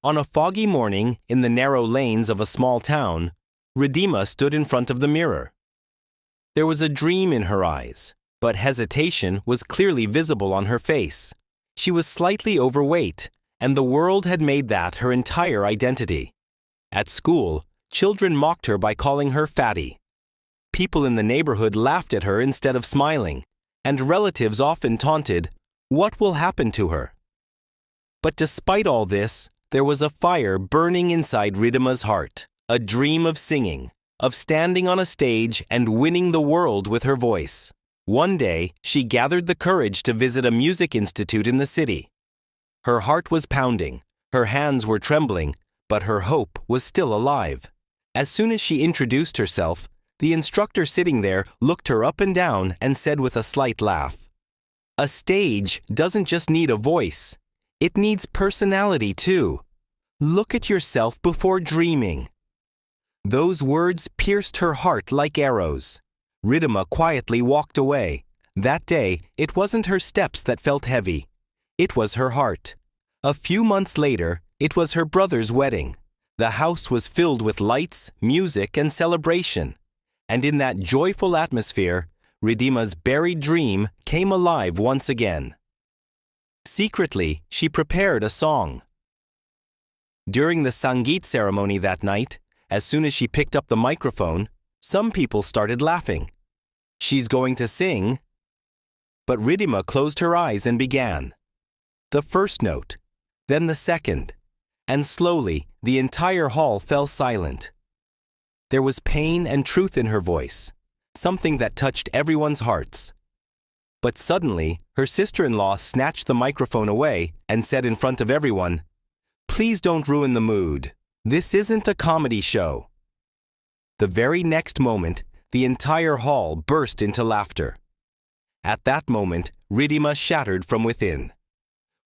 On a foggy morning in the narrow lanes of a small town, Ridima stood in front of the mirror. There was a dream in her eyes, but hesitation was clearly visible on her face. She was slightly overweight, and the world had made that her entire identity. At school, children mocked her by calling her fatty. People in the neighborhood laughed at her instead of smiling, and relatives often taunted, "What will happen to her?" But despite all this, there was a fire burning inside Ridima's heart, a dream of singing, of standing on a stage and winning the world with her voice. One day, she gathered the courage to visit a music institute in the city. Her heart was pounding, her hands were trembling, but her hope was still alive. As soon as she introduced herself, the instructor sitting there looked her up and down and said with a slight laugh, "A stage doesn't just need a voice. It needs personality too. Look at yourself before dreaming." Those words pierced her heart like arrows. Ridima quietly walked away. That day, it wasn't her steps that felt heavy. It was her heart. A few months later, it was her brother's wedding. The house was filled with lights, music, and celebration. And in that joyful atmosphere, Ridima's buried dream came alive once again. Secretly, she prepared a song. During the Sangeet ceremony that night, as soon as she picked up the microphone, some people started laughing. "She's going to sing." But Ridima closed her eyes and began. The first note, then the second, and slowly the entire hall fell silent. There was pain and truth in her voice, something that touched everyone's hearts. But suddenly, her sister-in-law snatched the microphone away and said in front of everyone, "Please don't ruin the mood. This isn't a comedy show." The very next moment, the entire hall burst into laughter. At that moment, Ridima shattered from within.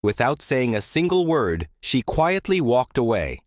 Without saying a single word, she quietly walked away.